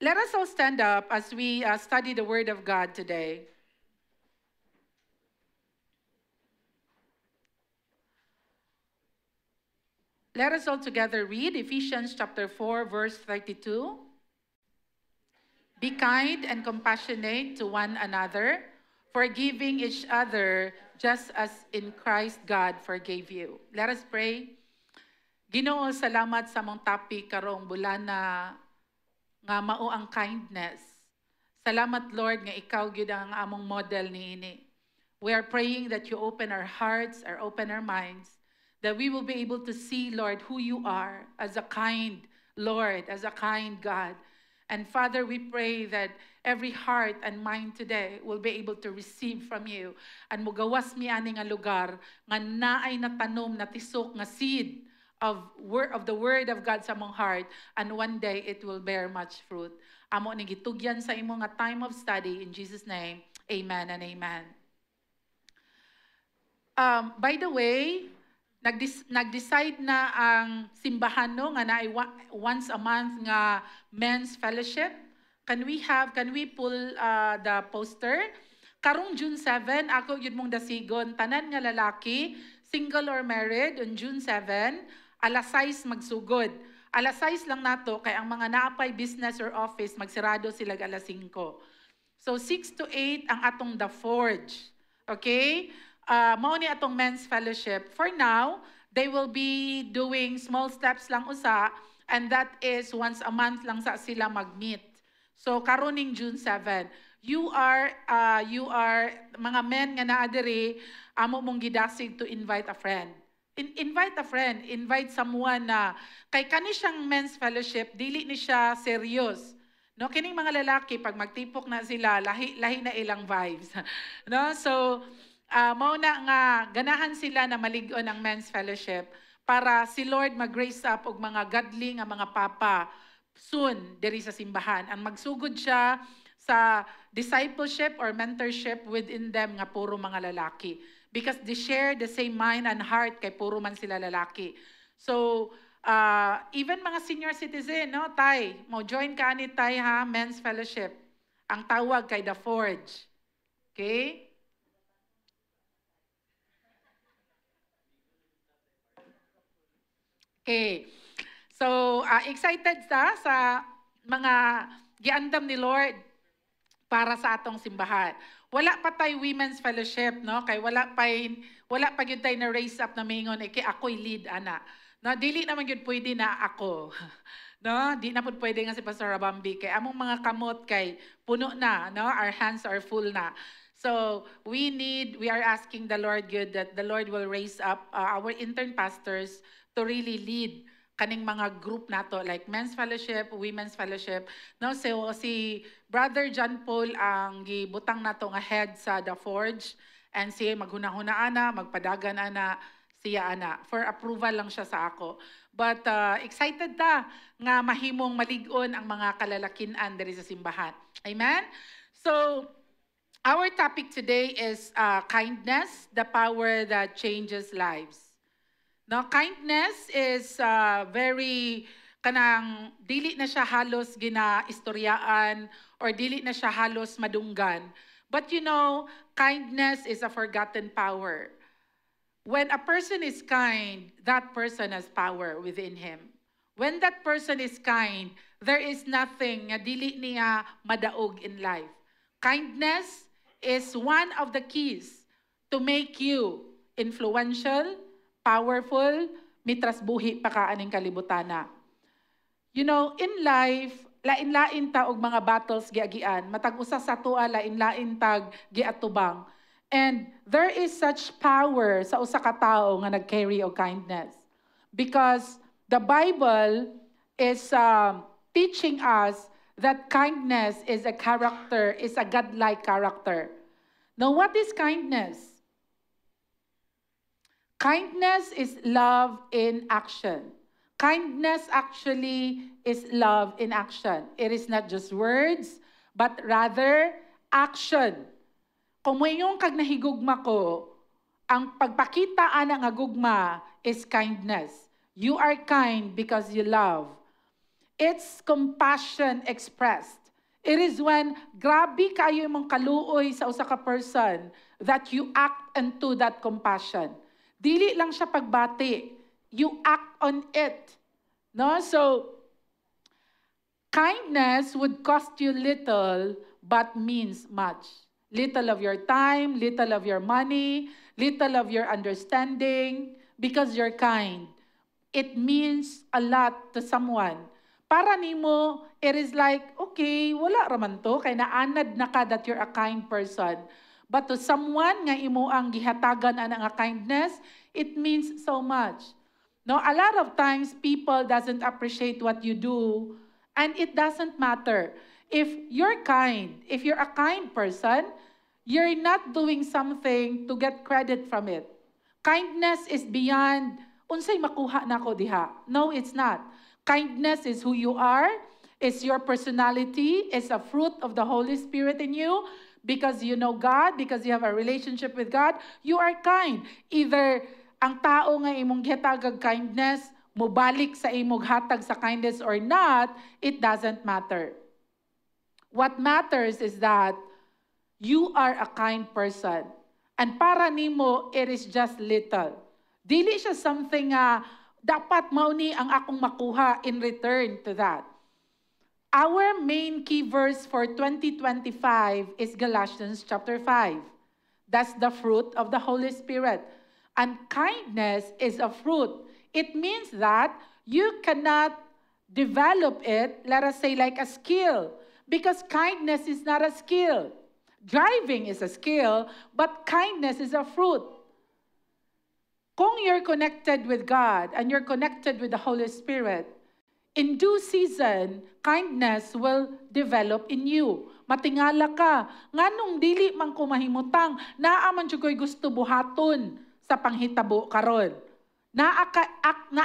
Let us all stand up as we study the Word of God today. Let us all together read Ephesians chapter 4, verse 32. Be kind and compassionate to one another, forgiving each other just as in Christ God forgave you. Let us pray. Ginoo, salamat sa mong topic karong bulana nga mao ang kindness. Salamat Lord nga ikaw gyud ang among model niini. We are praying that you open our hearts or open our minds, that we will be able to see, Lord, who you are as a kind Lord, as a kind God. And Father, we pray that every heart and mind today will be able to receive from you. And mugawas mi ani nga lugar nga naay natanom na tisok nga seed of the word of God sa mong heart, and one day it will bear much fruit. Amo ni gitugyan sa imo nga time of study in Jesus' name. Amen and amen. By the way, nag-decide na ang simbahan no nga na once a month nga men's fellowship. Can we pull the poster? Karong June 7, ako yun mong dasigon, tanan nga lalaki, single or married, on June 7, alas 6 magsugod. Alas 6 lang nato, kay ang mga naapay business or office, magsirado sila alas 5. So 6 to 8 ang atong The Forge. Okay? Mao ni atong men's fellowship. For now, they will be doing small steps lang usa, and that is once a month lang sa sila mag-meet. So karoning June 7, you are mga men nga naa diri, amo mong gidasig to invite a friend. Invite a friend, invite someone na kay kani siyang men's fellowship, dili ni siya serious. No, kining mga lalaki pag magtipok na sila, lahi na ilang vibes. No? So mao na nga ganahan sila na malig-on ang men's fellowship para si Lord mag-raise up og mga godly nga mga papa soon diri sa simbahan. Ang magsugod siya sa discipleship or mentorship within them nga puro mga lalaki. Because they share the same mind and heart kay puro man sila lalaki. So, even mga senior citizen, no, Tay, mo join ka ni Tay ha, men's fellowship. Ang tawag kay The Forge. Okay? Okay. So, excited sa mga giandam ni Lord para sa atong simbahan. Wala pa tay women's fellowship, no? Kay wala pa gyud tay na raise up na mingon kay ako'y lead ana. No, dili naman gyud pwede na ako. No, di na pud pwede nga si Pastor Rabambi kay among mga kamot kay puno na, no? Our hands are full na. So, we are asking the Lord good that the Lord will raise up our intern pastors to really lead kaning mga group nato like men's fellowship, women's fellowship. No, so si Brother John Paul ang gibutang nato nga head sa The Forge, and siya maghunahuna ana, magpadagan ana siya ana. For approval lang siya sa ako. But excited ta nga mahimong malig-on ang mga kalalakinan diri sa simbahan. Amen. So our topic today is kindness, the power that changes lives. Now, kindness is very, kanang dili na siya halos ginaistoryaan or dili na siya halos madunggan. But you know, kindness is a forgotten power. When a person is kind, that person has power within him. When that person is kind, there is nothing nga dili niya madaog in life. Kindness is one of the keys to make you influential, powerful, mitras buhi pa ka aning kalibutana. You know, in life, lain-lain ta og mga battles giagian, matag usa sa tua lain-lain tag giatubang. And there is such power sa usa ka tawo nga nag-carry og kindness. Because the Bible is teaching us that kindness is a character, is a godlike character. Now, what is kindness? Kindness is love in action. Kindness actually is love in action. It is not just words, but rather action. Kung mayong kag nahigugma ko, ang pagpakita ana nga gugma is kindness. You are kind because you love. It's compassion expressed. It is when grabe kayo mong kaluoy sa usa ka person that you act into that compassion. Dili lang siya pagbati. You act on it. No? So, kindness would cost you little but means much. Little of your time, little of your money, little of your understanding, because you're kind. It means a lot to someone. Para nimo, it is like, okay, wala raman to, kay naanad na ka that you're a kind person. But to someone nga imo ang gihatagan ana nga kindness, it means so much. No, a lot of times people doesn't appreciate what you do, and it doesn't matter. If you're kind, if you're a kind person, you're not doing something to get credit from it. Kindness is beyond, unsay makuha na ko diha. No, it's not. Kindness is who you are, is your personality, is a fruit of the Holy Spirit in you. Because you know God, because you have a relationship with God, you are kind. Either ang tao nga imong gihatag kindness, mubalik sa imong hatag sa kindness or not, it doesn't matter. What matters is that you are a kind person. And para nimo, it is just little. Dili siya something dapat mauni ang akong makuha in return to that. Our main key verse for 2025 is Galatians chapter 5. That's the fruit of the Holy Spirit. And kindness is a fruit. It means that you cannot develop it, let us say, like a skill. Because kindness is not a skill. Driving is a skill, but kindness is a fruit. Kung you're connected with God and you're connected with the Holy Spirit, in due season, kindness will develop in you. Matingala ka. Nganong dili man ko mahimutang, naaman siya ko'y gusto buhaton sa panghitabo karon. Naa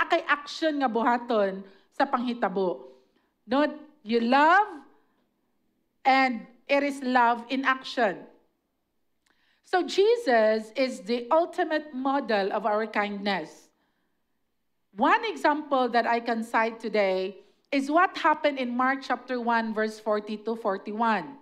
kay action nga buhaton sa panghitabo. No, you love, and it is love in action. So Jesus is the ultimate model of our kindness. One example that I can cite today is what happened in Mark chapter 1, verse 40-41.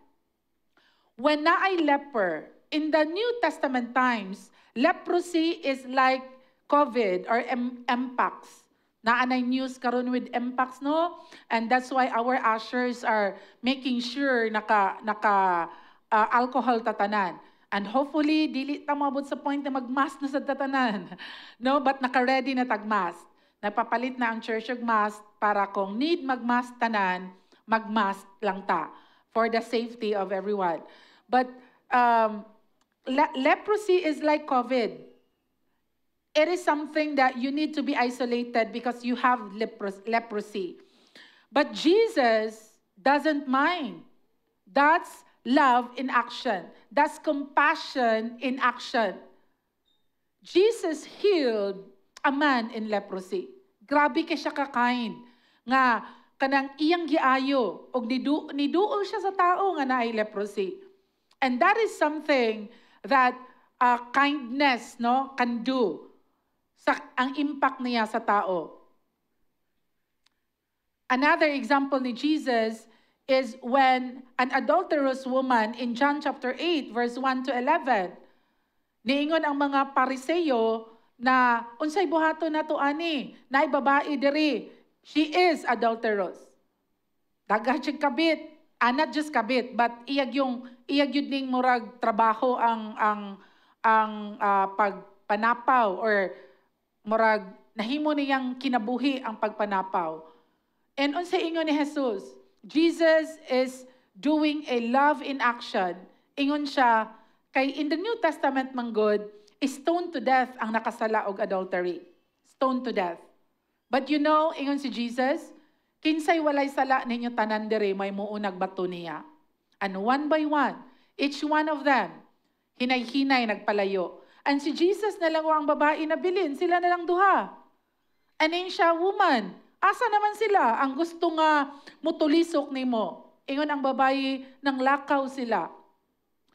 When naay leper, in the New Testament times, leprosy is like COVID or Mpox. Naanay news karon with Mpox, no? And that's why our ushers are making sure naka alcohol tatanan. And hopefully, dili ta mabot sa point na mag-mask na sa tatanan. No? But naka-ready na tag-mask. Nagpapalit na ang church of mask para kung need mag-mask tanan, mag-mask lang ta for the safety of everyone. But leprosy is like COVID. It is something that you need to be isolated because you have leprosy. But Jesus doesn't mind. That's love in action. That's compassion in action. Jesus healed a man in leprosy. Grabe kay siya ka-kind. Nga, kanang iyang giayo, o niduol siya sa tao nga naay leprosy. And that is something that kindness, no, can do. Ang impact niya sa tao. Another example ni Jesus is when an adulterous woman in John chapter 8, verse 1-11, niingon ang mga Pariseo na unsay buhaton nato ani, naay babae diri, she is adulterous. Daghan siya kabit, not just kabit, but iyag yun ning murag trabaho ang pagpanapaw or murag nahimo niyang kinabuhi ang pagpanapaw. And unsay ingon ni Jesus, Jesus is doing a love in action. Ingon siya, kay in the New Testament manggod, stoned to death ang nakasala og adultery. Stoned to death. But you know, ingon si Jesus, kinsay walay sala ninyo tanan diri may muunag bato niya. And one by one, each one of them, hinay-hinay nagpalayo. And si Jesus na lang ang babae na bilin, sila na lang duha. And then siya, woman, asa naman sila ang gusto nga mutulisok nimo? Ingon ang babae, nang lakaw sila.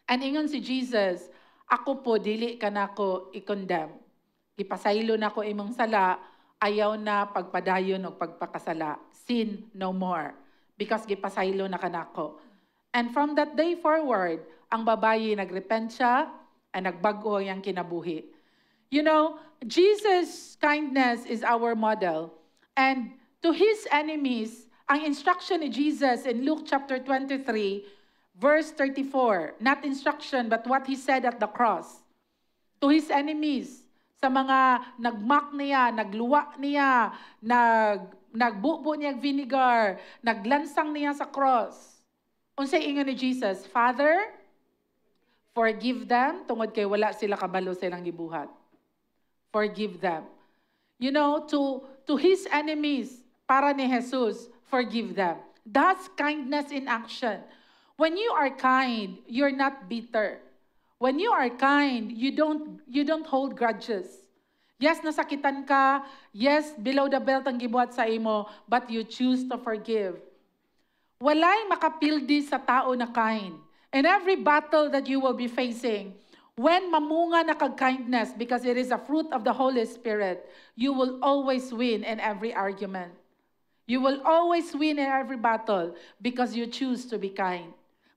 And ingon si Jesus, ako po, dili ka na ko i-condemn. Ipasaylo na ko imong sala, ayaw na pagpadayon o pagpakasala. Sin no more. Because gipasaylo na kanako. And from that day forward, ang babayi nagrepent siya, at nagbago ang kinabuhi. You know, Jesus' kindness is our model. And to his enemies, ang instruction ni Jesus in Luke chapter 23, verse 34, not instruction, but what he said at the cross. To his enemies, sa mga nagmak niya, nagluwa niya, nagbubo niya vinegar, naglansang niya sa cross. Unsay ingon ni Jesus, Father, forgive them, tungod kay wala sila kabalo sa ilang gibuhat. Forgive them. You know, to his enemies, para ni Jesus, forgive them. That's kindness in action. When you are kind, you're not bitter. When you are kind, you don't hold grudges. Yes, nasakitan ka. Yes, below the belt ang gibuhat sa imo, but you choose to forgive. Walay makapildi sa tao na kind. In every battle that you will be facing, when mamunga na kag-kindness, because it is a fruit of the Holy Spirit, you will always win in every argument. You will always win in every battle because you choose to be kind.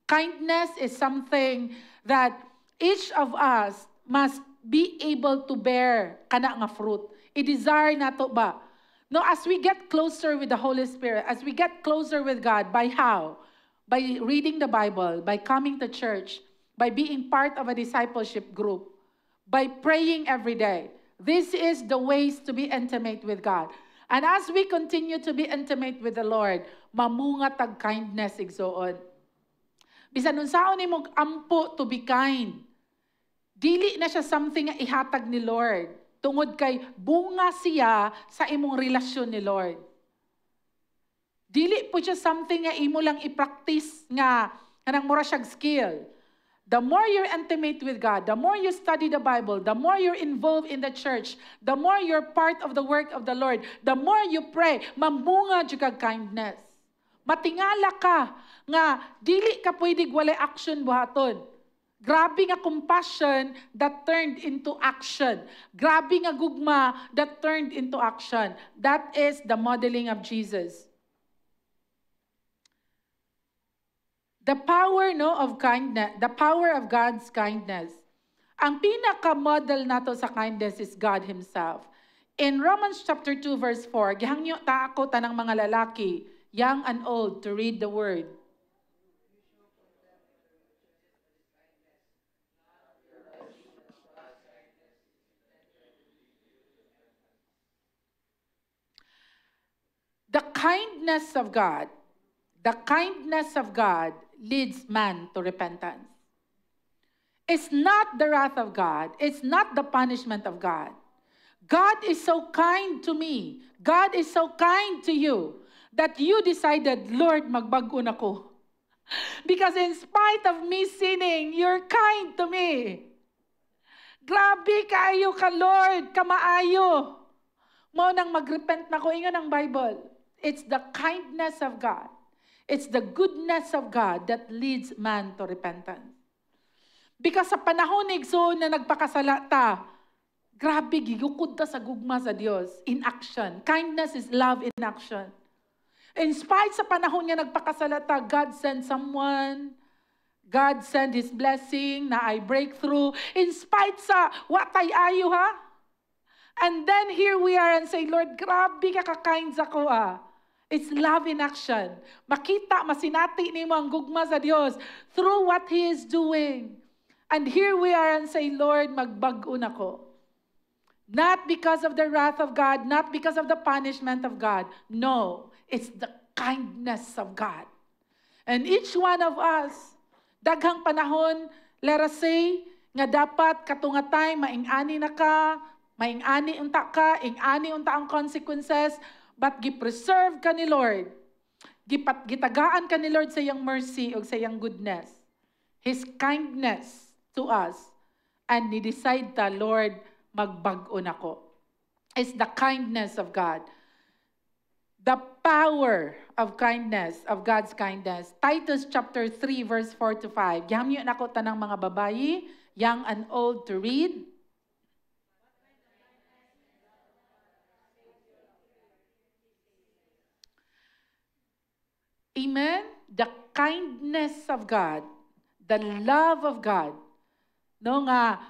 Kindness is something that each of us must be able to bear kana nga fruit. I-desire nato ba? No, as we get closer with the Holy Spirit, as we get closer with God, by how? By reading the Bible, by coming to church, by being part of a discipleship group, by praying every day. This is the ways to be intimate with God. And as we continue to be intimate with the Lord, mamunga tag kindness igsoon. Bisan unsaon nimo ampo to be kind. Dili na siya something nga ihatag ni Lord. Tungod kay bunga siya sa imong relasyon ni Lord. Dili po siya something nga imo lang i-practice nga kanang mura siyang skill. The more you're intimate with God, the more you study the Bible, the more you're involved in the church, the more you're part of the work of the Lord, the more you pray, mambunga jud kag kindness. Matingala ka nga dili ka pwede walay action buhaton. Grabe nga compassion that turned into action. Grabe nga gugma that turned into action. That is the modeling of Jesus. The power of kindness, the power of God's kindness. Ang pinaka-model nato sa kindness is God Himself. In Romans chapter 2 verse 4, gihangyo ta ako tanang mga lalaki, young and old, to read the word. The kindness of God leads man to repentance. It's not the wrath of God. It's not the punishment of God. God is so kind to me. God is so kind to you that you decided, Lord, magbago na ko. Because in spite of me sinning, you're kind to me. Grabe kaayo ka, Lord, kamaayo. Mo nang magrepent na ko, ingon ang Bible. It's the kindness of God. It's the goodness of God that leads man to repentance. Because sa panahon ni Igsoon na nagpakasala ta, grabe, gigukod ta sa gugma sa Diyos in action. Kindness is love in action. In spite sa panahon niya nagpakasala ta, God sent someone, God sent His blessing na I break through. In spite sa watay ayo ha. And then here we are and say, Lord, grabe ka ka-kind sa ko ah. It's love in action. Makita, masinati ni mo ang gugma sa Diyos through what He is doing. And here we are and say, Lord, magbago na ko. Not because of the wrath of God, not because of the punishment of God. No, it's the kindness of God. And each one of us, daghang panahon, let us say, nga dapat katungatay, maingani na ka, maingani unta ka, ingani unta ang consequences, but gipreserve ka ni Lord. Gitagaan ka ni Lord sa iyang mercy o sa iyang goodness. His kindness to us. And ni-decide ta, Lord, magbago na ko. It's the kindness of God. The power of kindness, of God's kindness. Titus chapter 3 verse 4 to 5. Gihamyo na ko tanang mga babayi, young and old to read. Amen? The kindness of God, the love of God. No nga,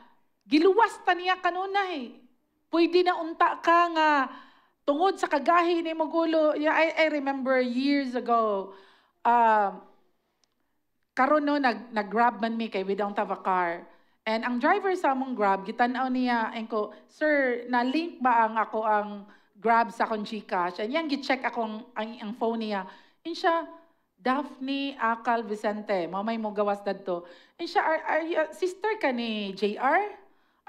giluwas ta niya kanunay. Pwede na unta ka nga, tungod sa kagahi ni Magulo. Yeah, I remember years ago, karon no, nag-grab man mi kay we don't have a car. And ang driver sa among grab, gitanaw niya, and ko, sir, na-link ba ang grab sa akong Gcash? And yan, gi-check akong ang phone niya. And siya, Daphne Akal Vicente, mamay mo gawas dadto. And siya, are you, sister ka ni JR?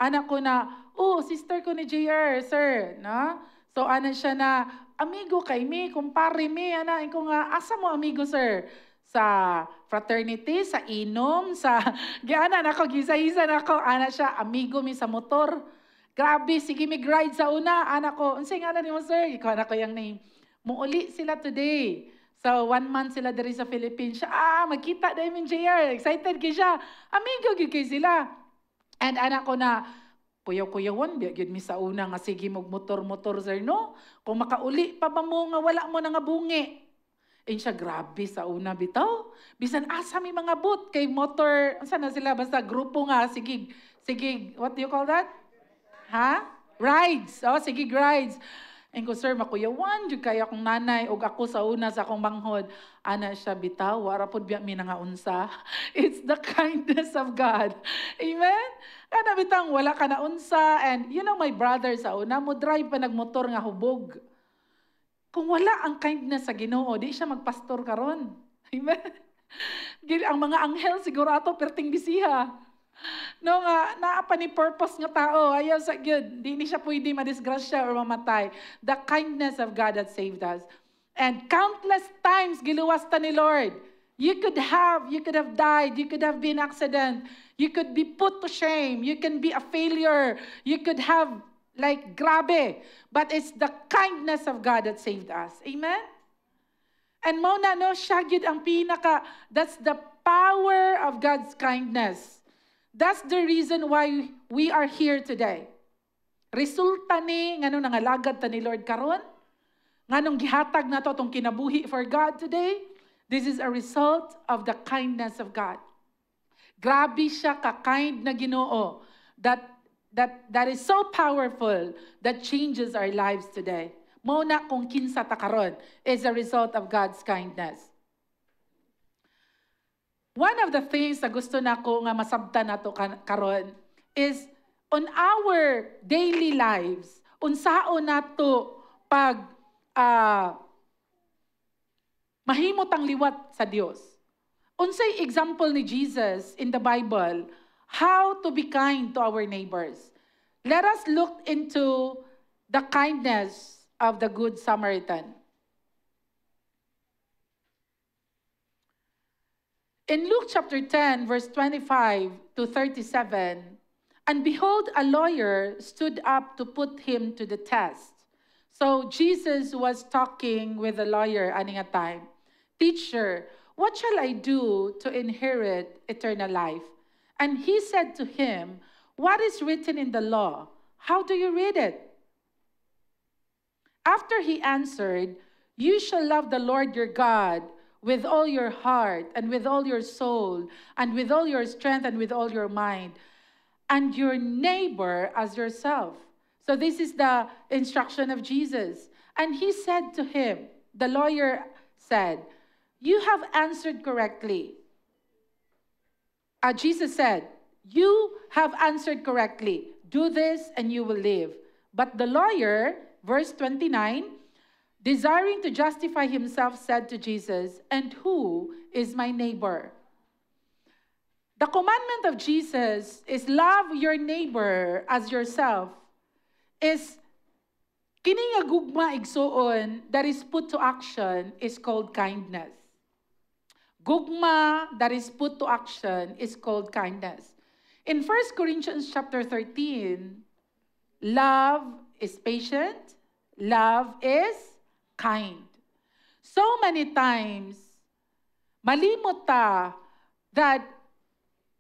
Anak ko na, sister ko ni JR, sir. No? So, ana siya na, amigo kay mi, kumpare mi, ana, ko nga, asa mo amigo, sir? Sa fraternity, sa inom, sa giana nako gisa-isa nako ana siya amigo mi sa motor. Grabe sige mi ride sa una anak ko. Unsay ngalan nimo sir? Ikaw anak ko yang name. Muuli sila today. So 1 month sila diri sa Philippines. Siya, magkita dai min JR. Excited kay siya. Amigo gyud kay sila. And anak ko na kuyaw-kuyawon gyud mi sa una nga sige mag motor-motor sir no. Kung makauli pa ba mo nga wala mo na nga bungi. And siya, grabe sa una bitaw. Bisan asa may mga boot kay motor, saan na sila? Basta grupo nga, sige, what do you call that? Ha? Rides. Sige, rides. And ko, sir, makuyawan, yung kaya akong nanay, o ako sa una sa akong manghod. Ana siya, bitaw, warapod biya mi nga unsa. It's the kindness of God. Amen? Ana bitang, wala ka na unsa. And you know, my brother sa una, mo drive pa nagmotor nga hubog. Kung wala ang kindness sa Ginoo, di siya magpastor karon. Amen? Ang mga anghel siguro ato perting bisiha. No nga, naapa ni purpose nga tao, ayaw sa gyud, di ni siya pwede madisgrasya or mamatay. The kindness of God that saved us. And countless times giluwas ta ni Lord. You could have died, you could have been accident, you could be put to shame, you can be a failure, you could have like grabe. But it's the kindness of God that saved us. Amen? And mo na no, siya gyud ang pinaka, that's the power of God's kindness. That's the reason why we are here today. Resulta ni, ngano nangalagad ta ni Lord karon? Nganong gihatag na to itong kinabuhi for God today? This is a result of the kindness of God. Grabe siya ka-kind na Ginoo that is so powerful that changes our lives today. Muna kung kinsa ta karon is a result of God's kindness. One of the things na gusto nako nga masabtan nato karon is on our daily lives, unsaon nato pag mahimot ang liwat sa Dios. Unsay example ni Jesus in the Bible, how to be kind to our neighbors. Let us look into the kindness of the Good Samaritan. In Luke chapter 10, verse 25 to 37, and behold, a lawyer stood up to put him to the test. So Jesus was talking with the lawyer aning a time. Teacher, what shall I do to inherit eternal life? And he said to him, what is written in the law? How do you read it? After he answered, you shall love the Lord your God with all your heart and with all your soul and with all your strength and with all your mind, and your neighbor as yourself. So this is the instruction of Jesus. And he said to him, the lawyer said, you have answered correctly. Jesus said, you have answered correctly. Do this and you will live. But the lawyer, verse 29, desiring to justify himself, said to Jesus, and who is my neighbor? The commandment of Jesus is love your neighbor as yourself. Is kini nga gugma igsuon that is put to action is called kindness. Gugma that is put to action is called kindness. In 1 Corinthians chapter 13, love is patient, love is kind. So many times, malimot ta that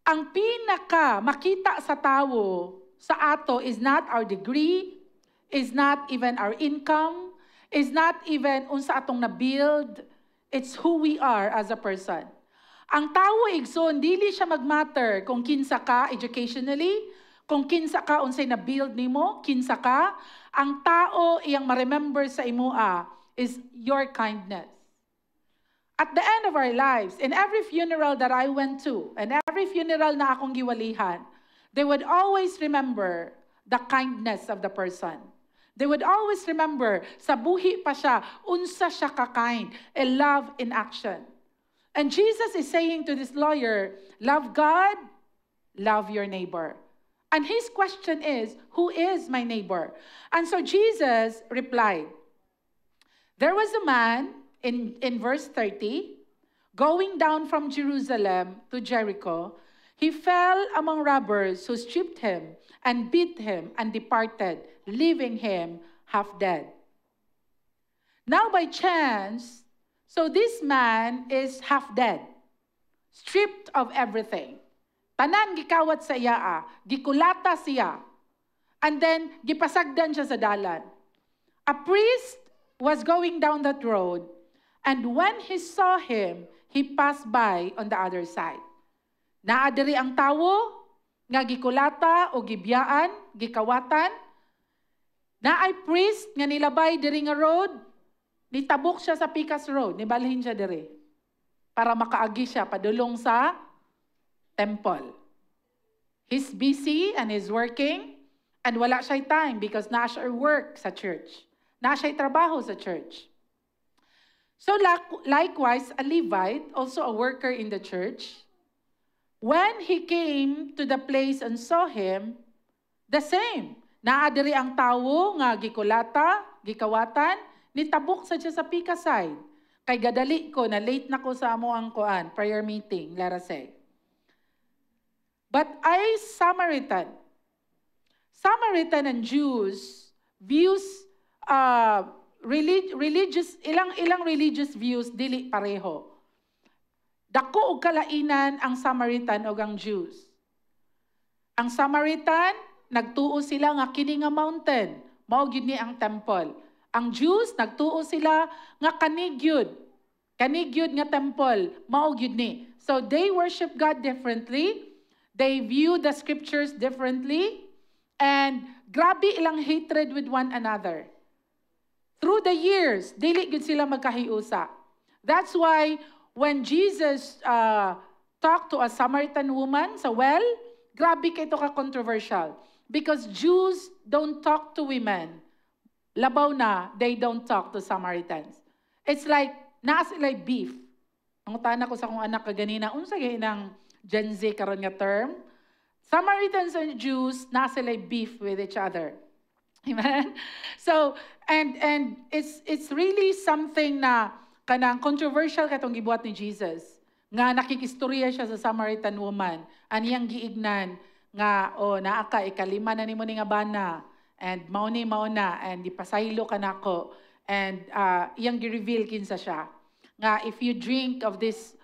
ang pinaka makita sa tao sa ato is not our degree, is not even our income, is not even unsa atong na-build, It's who we are as a person. Ang tao igsoon, dili siya mag-matter kung kinsa ka educationally, kung kinsa ka unsay na build nimo, kinsa ka. Ang tao iyang ma-remember sa imoa is your kindness. At the end of our lives, in every funeral that I went to, and every funeral na akong giwalihan, they would always remember the kindness of the person. They would always remember, sa buhi pa siya, unsa siya ka-kind, a love in action. And Jesus is saying to this lawyer, love God, love your neighbor. And his question is, who is my neighbor? And so Jesus replied, there was a man, in verse 30, going down from Jerusalem to Jericho, he fell among robbers who stripped him and beat him and departed, leaving him half dead. Now by chance, so this man is half dead, stripped of everything. Tanan gikawat sa iya, gikulata siya, and then gipasagdan siya sa dalan. A priest was going down that road, and when he saw him, he passed by on the other side. Naadiri ang tawo, nga gikulata o gibiyaan, gikawatan. Naay priest nga nilabay diri nga road, nitabok siya sa Picas Road, nibalhin siya diri para makaagi siya padulong sa temple. He's busy and he's working, and wala siya time because naa siya work sa church. Naa siya trabaho sa church. So likewise, a Levite, also a worker in the church, when he came to the place and saw him, the same. Naadiri ang tawo nga gikulata, gikawatan, nitabok sa siya sa Pika side. Kay gadali ko, na late na ko sa amo ang kuan, prayer meeting, let us say. But I, Samaritan and Jews views religious, ilang religious views dili pareho. Dako og kalainan ang Samaritan ug ang Jews. Ang Samaritan, nagtuo sila nga kini nga mountain, mao gyud ni ang temple. Ang Jews, nagtuo sila nga kanigyud nga temple, mao gyud ni. So they worship God differently, they view the scriptures differently, and grabe ilang hatred with one another. Through the years, dili gyud sila magkahiusa. That's why when Jesus talked to a Samaritan woman sa well, grabe kay ito ka-controversial. Because Jews don't talk to women. Labaw na, they don't talk to Samaritans. It's like, naa sila beef. Ang utana ko sa akong anak kaganina, unsa gyud ng Gen Z karon nga term? Samaritans and Jews, naa sila beef with each other. Amen? So, and it's really something na kanang controversial katong gibuhat ni Jesus. Nga nakikistorya siya sa Samaritan woman. Aniyang giignan nga, naa ka, ikalima na nimo ni nga bana. And mauna, and ipasaylo ka nako. And iyang gi-reveal kinsa siya. Nga, if you drink of this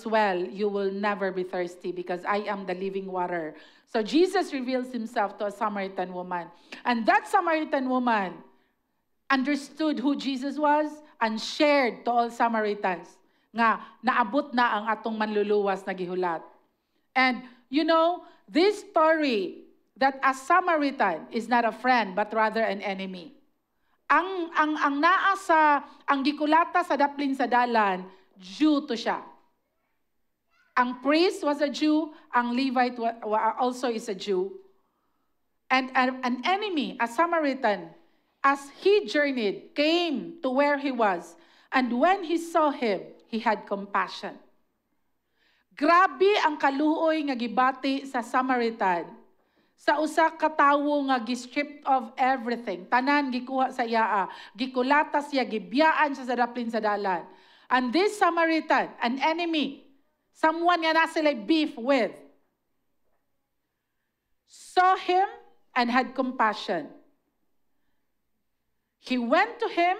well, you will never be thirsty because I am the living water. So Jesus reveals himself to a Samaritan woman. And that Samaritan woman understood who Jesus was and shared to all Samaritans nga naabot na ang atong manluluwas na gihulat. And you know, this story that a Samaritan is not a friend but rather an enemy. Ang naa sa ang gikulata sa daplin sa dalan, Jew to siya. Ang priest was a Jew, ang Levite also is a Jew. And an enemy, a Samaritan, as he journeyed, came to where he was. And when he saw him, he had compassion. Grabe ang kaluoy nga gibati sa Samaritan. Sa usa ka tawo nga gi-stripped of everything. Tanan gikuha sa iya, gikulata siya, gibiyaan siya sa daplin sa dalan. And this Samaritan, an enemy, someone nga na sila beef with, saw him and had compassion. He went to him,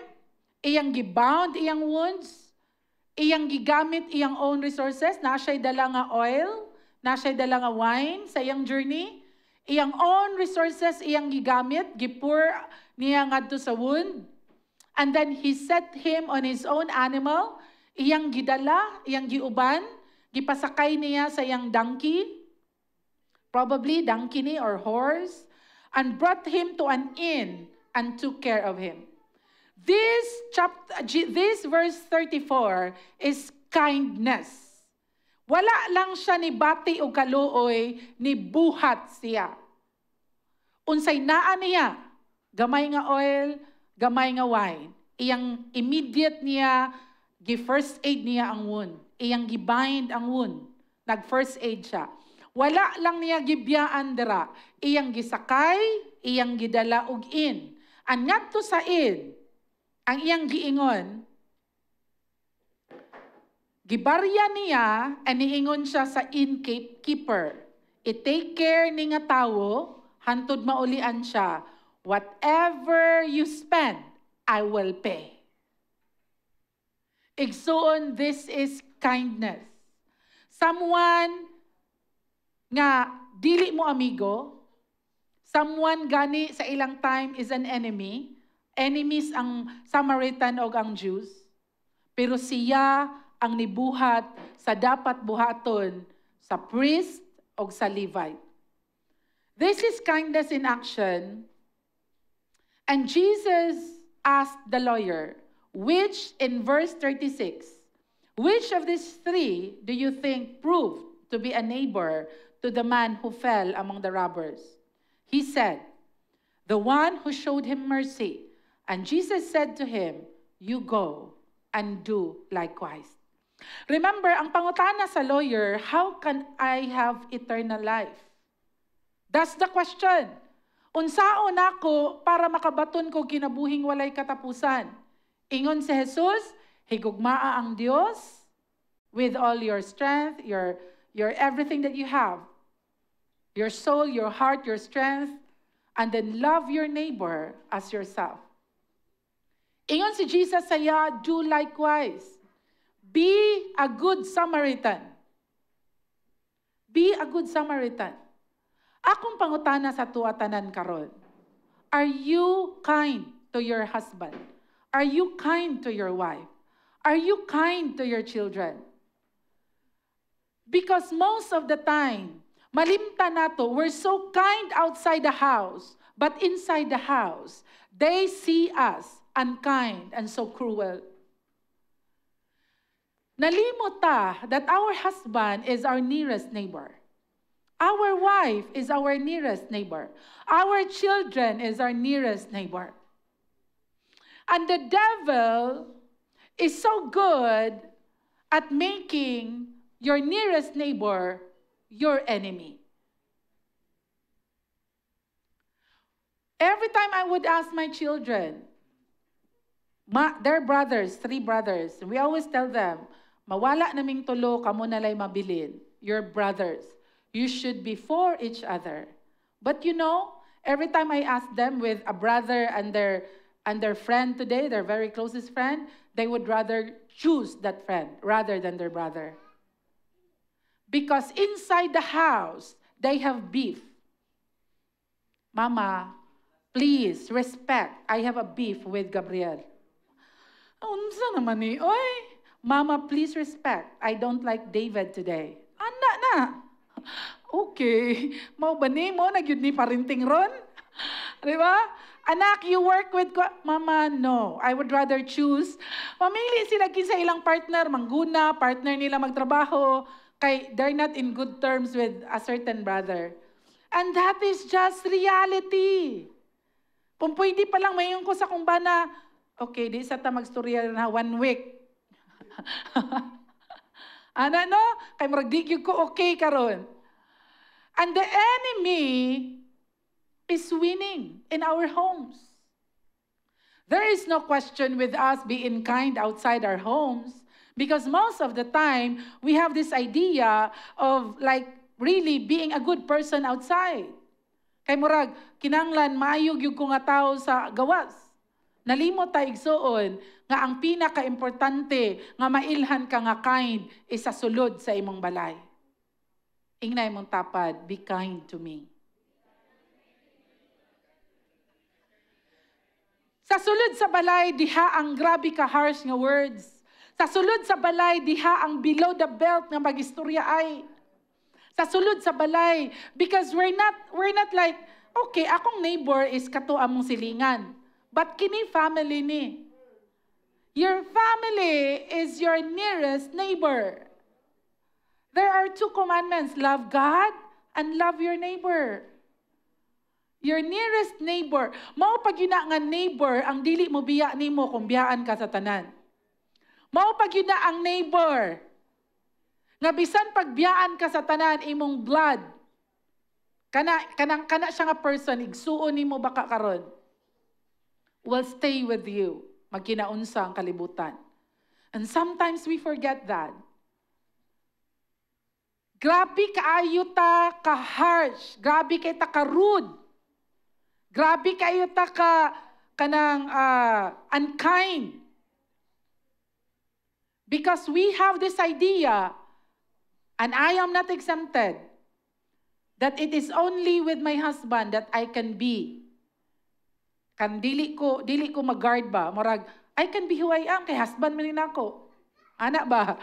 iyang gibound iyang wounds, iyang gigamit iyang own resources, na siya'y dala nga oil, na siya'y dala nga wine sa iyang journey, iyang own resources iyang gigamit, gipur niya ngadto sa wound, and then he set him on his own animal, Iyang gidala, iyang giuban, gipasakay niya sa iyang donkey, probably donkey ni or horse, and brought him to an inn and took care of him. This verse 34 is kindness. Wala lang siya ni bati o kaluoy, ni buhat siya. Unsay naa niya, gamay nga oil, gamay nga wine. Iyang immediate niya, gi-first aid niya ang wound. Iyang gi-bind ang wound. Nag-first aid siya. Wala lang niya gibiyaan dira. Iyang gisakay, iyang gidala og in. Ang ngadto sa in, ang iyang giingon, gibarya niya, and niingon siya sa innkeeper. I-take care ni nga tawo, hantod maulian siya, whatever you spend, I will pay. Igsoon, this is kindness. Someone nga dili mo amigo, someone gani sa ilang time is an enemy. Enemies ang Samaritan o ang Jews. Pero siya ang nibuhat sa dapat buhaton sa priest o sa Levite. This is kindness in action. And Jesus asked the lawyer, which in verse 36, which of these three do you think proved to be a neighbor to the man who fell among the robbers? He said, the one who showed him mercy. And Jesus said to him, you go and do likewise. Remember, ang pangutana sa lawyer, how can I have eternal life? That's the question. Unsaon ako para makabaton ko kinabuhing walay katapusan? Ingon si Jesus, higugmaa ang Dios with all your strength, your everything that you have. Your soul, your heart, your strength, and then love your neighbor as yourself. Ingon si Jesus saya, do likewise. Be a good Samaritan. Be a good Samaritan. Akong pangutana sa tuatanan karon. Are you kind to your husband? Are you kind to your wife? Are you kind to your children? Because most of the time, malimta nato, we're so kind outside the house, but inside the house, they see us unkind and so cruel. Nalimot ta that our husband is our nearest neighbor. Our wife is our nearest neighbor. Our children is our nearest neighbor. And the devil is so good at making your nearest neighbor your enemy. Every time I would ask my children, they're brothers, 3 brothers. We always tell them, mawala naming tulo, kamo nalay mabilin. You're brothers. You should be for each other. But you know, every time I ask them with a brother and their friend today, their very closest friend, they would rather choose that friend rather than their brother. Because inside the house, they have beef. Mama, please respect. I have a beef with Gabriel. Unsa naman ni? Oy, Mama, please respect. I don't like David today. Ana na. Okay. Mao ba ni mo nagyud ni parenting ron? Di ba? Anak, you work with Mama, no. I would rather choose. Mamili sila kinsa ilang partner, mangguna, partner nila magtrabaho, kay they're not in good terms with a certain brother. And that is just reality. Kung pwede pa lang mayon ko sa kumbana, okay, di sa ta magstorya na 1 week. Ana no? Kay murag di gyud ko okay karon. And the enemy is winning in our homes. There is no question with us being kind outside our homes because most of the time we have this idea of like really being a good person outside. Kay murag kinanglan maayog yung ko nga tao sa gawas. Nalimot ta igsuon nga ang pinaka-importante nga mailhan ka nga kind is sa sulod sa imong balay. Ingnay mong tapad, be kind to me. Sa sulod sa balay, diha ang grabe ka harsh nga words. Sa sulod sa balay, diha ang below the belt nga magistorya ay. Sa sulod sa balay. Because we're not like, okay, akong neighbor is kato among silingan. But kini family ni. Your family is your nearest neighbor. There are 2 commandments. Love God and love your neighbor. Your nearest neighbor. Mao pag yun na nga neighbor, ang dili mo biya nimo kung biyaan ka sa tanan. Mao pag yun na ang neighbor. Nga bisan pag biyaan ka sa tanan, imong blood. Kana siya nga person, igsuon nimo baka karon. Will stay with you. Magkinaunsa ang kalibutan. And sometimes we forget that. Grabe kaayo ta ka-harsh. Grabe kay ta ka-rude. Grabe kayo ta kanang unkind. Because we have this idea, and I am not exempted, that it is only with my husband that I can be. Kan dili ko mag-guard ba? Murag, I can be who I am, kay husband man ako. Ana ba?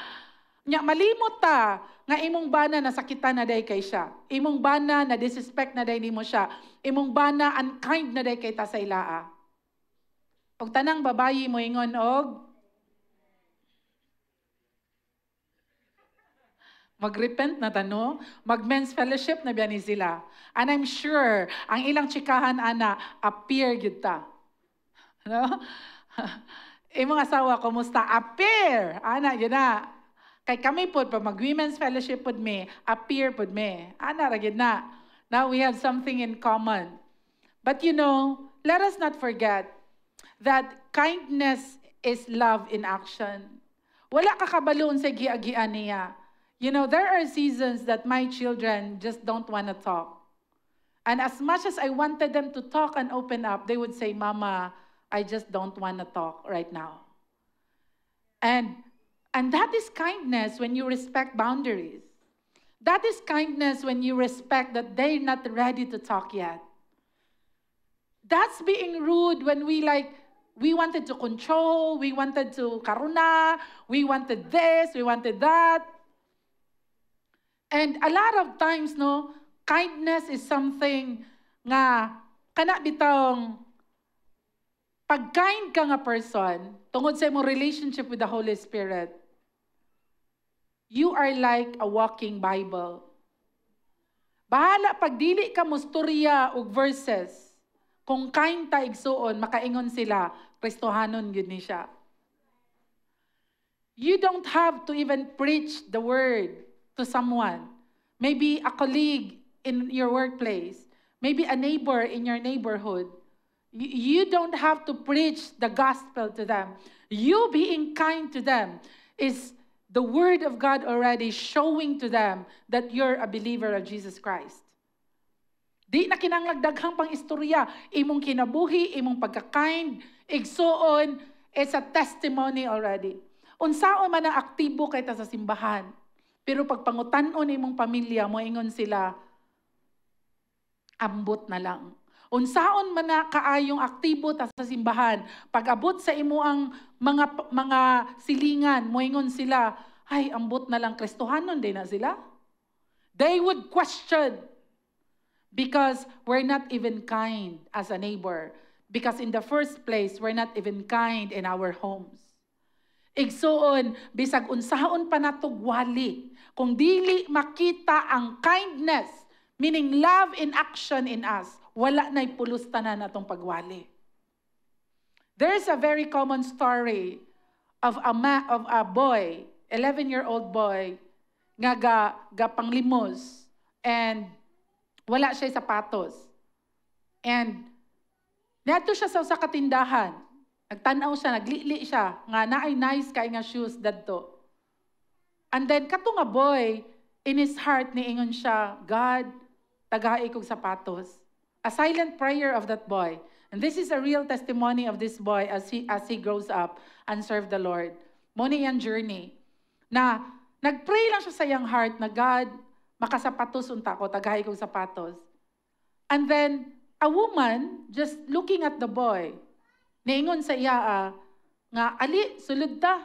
Nya malimot ta nga imong bana nasakitan na day kay siya. Imong bana na disrespect na day nimo siya. Imong bana unkind na day kay ta sa ilaa. Og tanang babayi mo ingon og mag-repent na tano, mag-men's fellowship na biyan ni sila. And I'm sure ang ilang chikahan ana appear gyud ta. No? Imong asawa kumusta? Appear. Ana yun na. Kay kami po, pag mag-women's fellowship pod me, appear pod me. Ana, ragid na. Now we have something in common. But you know, let us not forget that kindness is love in action. Wala ka kabaloon sa giagian niya. You know, there are seasons that my children just don't want to talk. And as much as I wanted them to talk and open up, they would say, Mama, I just don't want to talk right now. And that is kindness when you respect boundaries. That is kindness when you respect that they're not ready to talk yet. That's being rude when we wanted to control, we wanted to karuna, we wanted this, we wanted that. And a lot of times, no, kindness is something nga, kana bitong, pag kind ka nga person, tungod sa imong relationship with the Holy Spirit, you are like a walking Bible. Bahala pag dili ka musturya og verses, kung kind ta igsuon, makaingon sila, Kristohanon yun ni siya. You don't have to even preach the word to someone. Maybe a colleague in your workplace, maybe a neighbor in your neighborhood. You don't have to preach the gospel to them. You being kind to them is the word of God already showing to them that you're a believer of Jesus Christ. Di na kinanglag daghang pang istorya, imong kinabuhi, imong pagka-kind, igsuon, it's a testimony already. Unsaon man ang aktibo kay ta sa simbahan. Pero pag pangutan-on imong pamilya mo, ingon sila, ambot na lang. Unsaon man na kaayong aktibo ta sa simbahan, pag-abot sa imo ang mga silingan, moingon sila, ay, ambot na lang, Kristohanon din na sila. They would question because we're not even kind as a neighbor. Because in the first place, we're not even kind in our homes. Igsuon, bisag unsaon pa natugwali, kung dili makita ang kindness, meaning love in action in us, wala na'y pulustanan atong pagwali. There's a very common story of a boy, 11-year-old boy, nga gapanglimos, and wala siya sapatos. And nato siya sa katindahan. Nagtanaw siya, naglili siya, nga naay nice kay nga shoes dadto. And then kato nga boy, in his heart niingon siya, God, tagaay kog sapatos. A silent prayer of that boy. And this is a real testimony of this boy as he grows up and serve the Lord. Muna yung journey. Na nagpray lang siya sa iyang heart na God, makasapatos unta ko, tagahay kong sapatos. And then, a woman, just looking at the boy, niingon sa iya, nga, ali, sulod ta.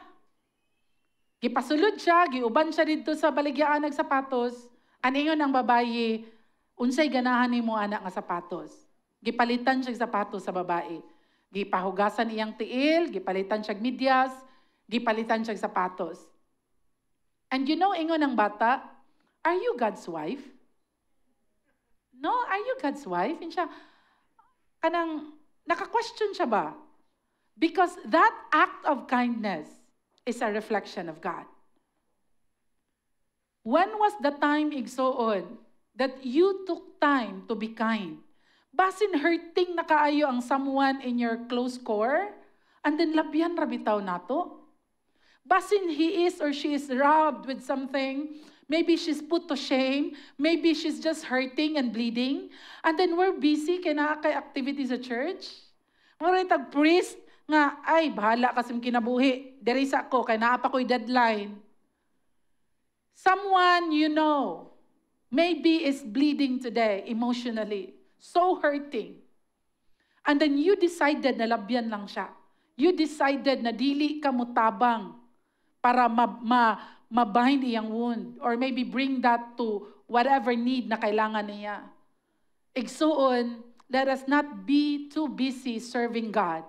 Gipasulod siya, giuban siya dito sa baligyan ng sapatos, aningon ang babayi, unsay ganahan nimo anak nga sapatos. Gipalitan siya sapatos sa babae. Gipahugasan iyang tiil, gipalitan siya medyas, gipalitan siya sapatos. And you know, ingon ang bata, are you God's wife? No, are you God's wife? And siya, kanang, naka-question siya ba? Because that act of kindness is a reflection of God. When was the time, igsoon, that you took time to be kind? Basin hurting na kaayo ang someone in your close core, and then labyan rabitaw nato. Basin he is or she is robbed with something, maybe she's put to shame, maybe she's just hurting and bleeding, and then we're busy kay naa kay activities sa church. Maray tag priest nga, ay, bahala kasim kinabuhi. Dere sa ko, kay naa pa ko'y deadline. Someone you know, maybe is bleeding today emotionally, so hurting. And then you decided na labyan lang siya. You decided na dili ka mutabang para mabind iyang wound or maybe bring that to whatever need na kailangan niya. Igsuon, let us not be too busy serving God.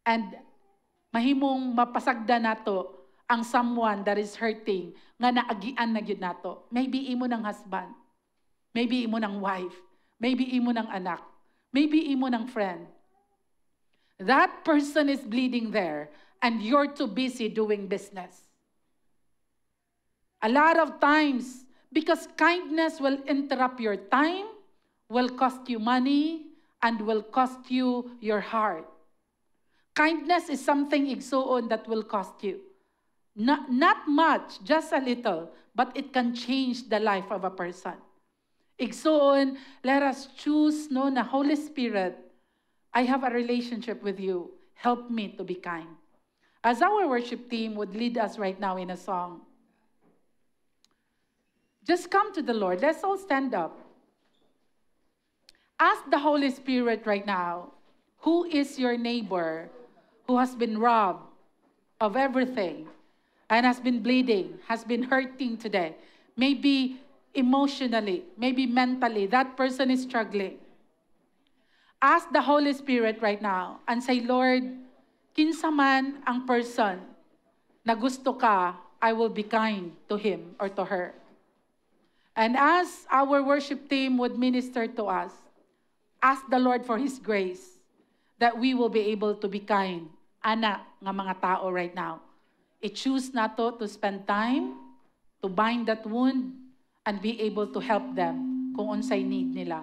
And mahimong mapasagda nato ang someone that is hurting nga naagian na gyud nato. Maybe imo ng husband, maybe imo ng wife, maybe imo ng anak, maybe imo ng friend. That person is bleeding there and you're too busy doing business. A lot of times, because kindness will interrupt your time, will cost you money, and will cost you your heart. Kindness is something igsuon that will cost you. Not much, just a little, but it can change the life of a person. Igsuon, let us choose na Holy Spirit, I have a relationship with you. Help me to be kind. As our worship team would lead us right now in a song, just come to the Lord. Let's all stand up. Ask the Holy Spirit right now, who is your neighbor who has been robbed of everything and has been bleeding, has been hurting today? Maybe emotionally, maybe mentally, that person is struggling. Ask the Holy Spirit right now and say, Lord, kinsa man ang person na gusto ka, I will be kind to him or to her. And as our worship team would minister to us, ask the Lord for His grace that we will be able to be kind. Ana nga mga tao right now. I-choose nato to spend time to bind that wound and be able to help them kung unsay need nila.